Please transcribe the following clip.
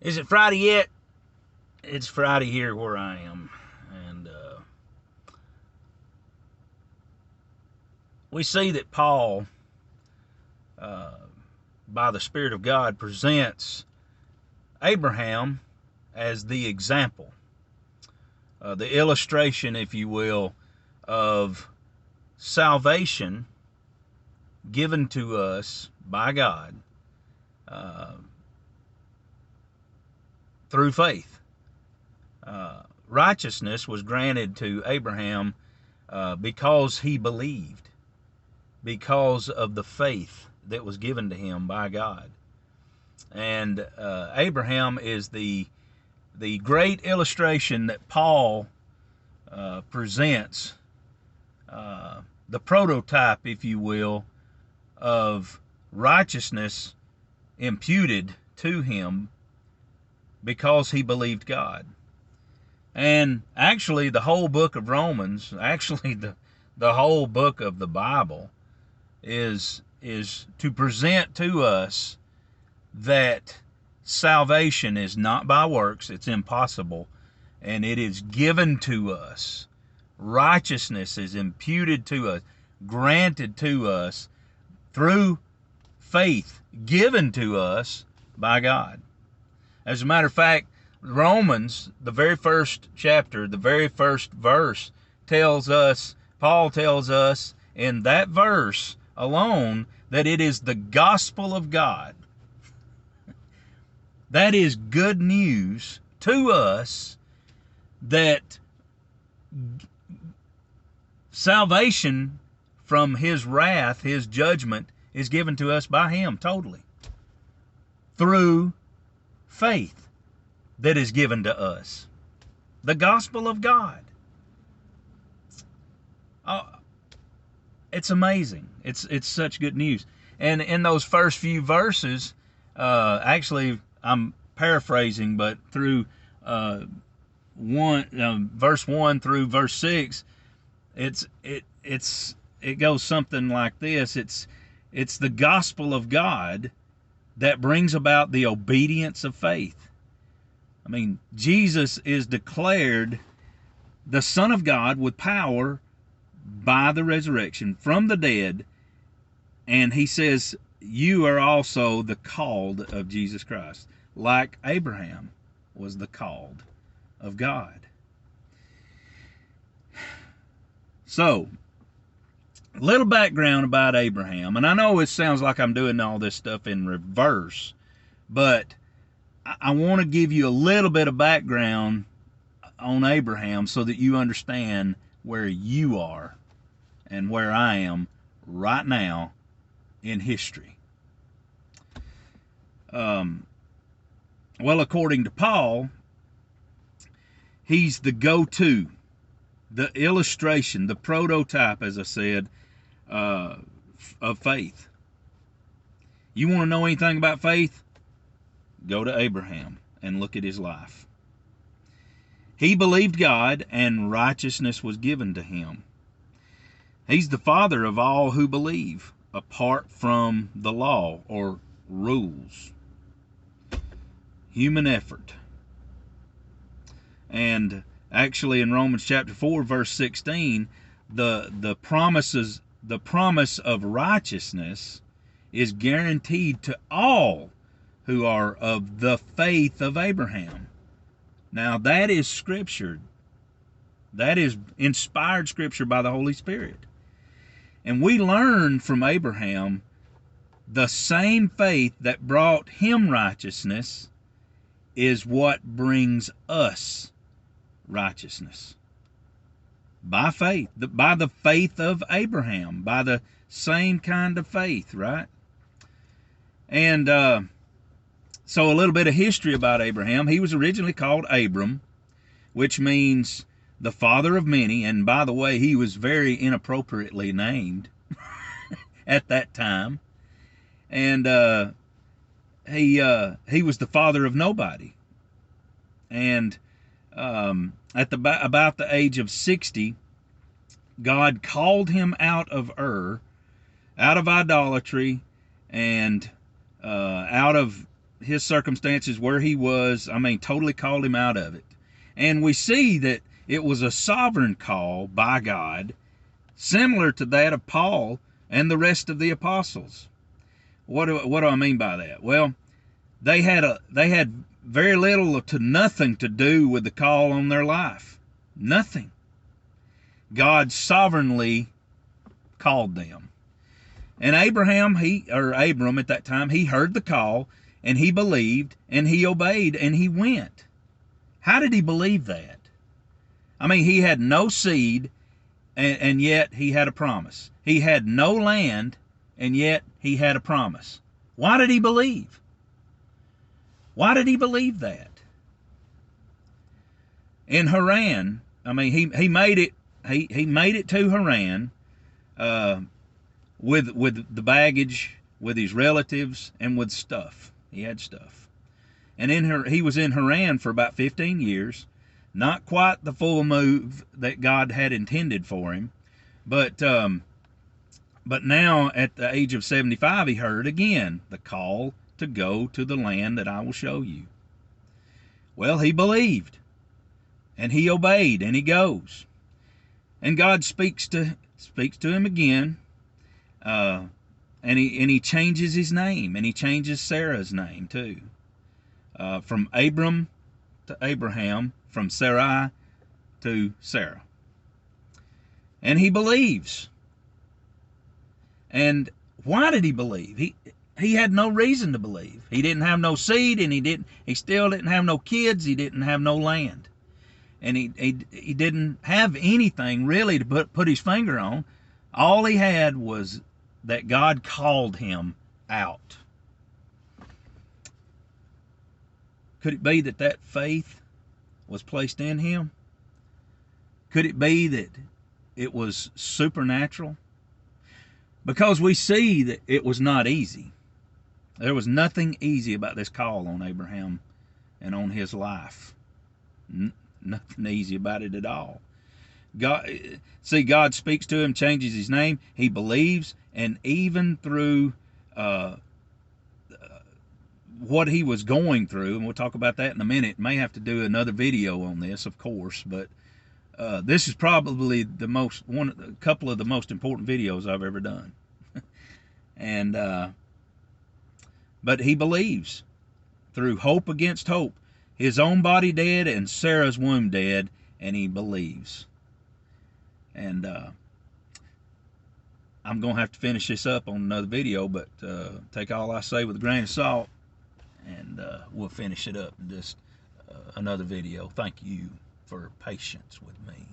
Is it Friday yet? It's Friday here where I am. And we see that Paul, uh, by the Spirit of God, presents Abraham as the example, the illustration, if you will, of salvation given to us by God uh, through faith. Righteousness was granted to Abraham because he believed, because of the faith that was given to him by God. And Abraham is the great illustration that Paul presents, the prototype, if you will, of righteousness imputed to him because he believed God. And actually, the whole book of Romans, actually the whole book of the Bible, is to present to us that salvation is not by works. It's impossible, and it is given to us. Righteousness is imputed to us, granted to us through faith, given to us by God. As a matter of fact, Romans, the very first chapter, the very first verse, Paul tells us in that verse alone, that it is the gospel of God. That is good news to us, that salvation from his wrath, his judgment, is given to us by him totally through faith that is given to us. The gospel of God. It's amazing. It's such good news. And in those first few verses, actually, I'm paraphrasing, but through verse 1 through verse 6, it goes something like this. It's the gospel of God that brings about the obedience of faith. I mean, Jesus is declared the Son of God with power by the resurrection from the dead, and he says, you are also the called of Jesus Christ, like Abraham was the called of God. So, a little background about Abraham, and I know it sounds like I'm doing all this stuff in reverse, but I want to give you a little bit of background on Abraham so that you understand where you are and where I am right now in history. Well, according to Paul, he's the go-to, the illustration, the prototype, as I said, of faith. You want to know anything about faith? Go to Abraham and look at his life. He believed God, and righteousness was given to him. He's the father of all who believe, apart from the law or rules. Human effort. And actually in Romans chapter 4, verse 16, the promise of righteousness is guaranteed to all who are of the faith of Abraham. Now that is scripture. That is inspired scripture by the Holy Spirit. And we learn from Abraham the same faith that brought him righteousness is what brings us righteousness. By faith, by the faith of Abraham, by the same kind of faith, right? And so a little bit of history about Abraham. He was originally called Abram, which means the father of many. And by the way, he was very inappropriately named at that time. And he was the father of nobody. And at about the age of 60, God called him out of Ur, out of idolatry, and out of his circumstances, where he was. I mean, totally called him out of it. And we see that it was a sovereign call by God, similar to that of Paul and the rest of the apostles. What do I mean by that? Well, they had very little to nothing to do with the call on their life. Nothing. God sovereignly called them. And Abram at that time, he heard the call, and he believed, and he obeyed, and he went. How did he believe that? I mean, he had no seed, and yet he had a promise. He had no land, and yet he had a promise. Why did he believe? Why did he believe that? In Haran, I mean, he made it. He made it to Haran with the baggage, with his relatives, and with stuff. He had stuff. And he was in Haran for about 15 years. Not quite the full move that God had intended for him, but now at the age of 75, he heard again the call to go to the land that I will show you. Well, he believed, and he obeyed, and he goes. And God speaks to him again, and he changes his name, and he changes Sarah's name too, from Abram to Abraham, from Sarai to Sarah. And he believes. And why did he believe? He had no reason to believe. He didn't have no seed, and he still didn't have no kids. He didn't have no land. And he didn't have anything really to put his finger on. All he had was that God called him out. Could it be that faith was placed in him? Could it be that it was supernatural? Because we see that it was not easy. There was nothing easy about this call on Abraham and on his life. Nothing easy about it at all. God speaks to him, changes his name. He believes, and even through what he was going through, and we'll talk about that in a minute. May have to do another video on this, of course, but this is probably a couple of the most important videos I've ever done. And but he believes through hope against hope. His own body dead and Sarah's womb dead, and he believes. And I'm going to have to finish this up on another video, but take all I say with a grain of salt, and we'll finish it up in just another video. Thank you for patience with me.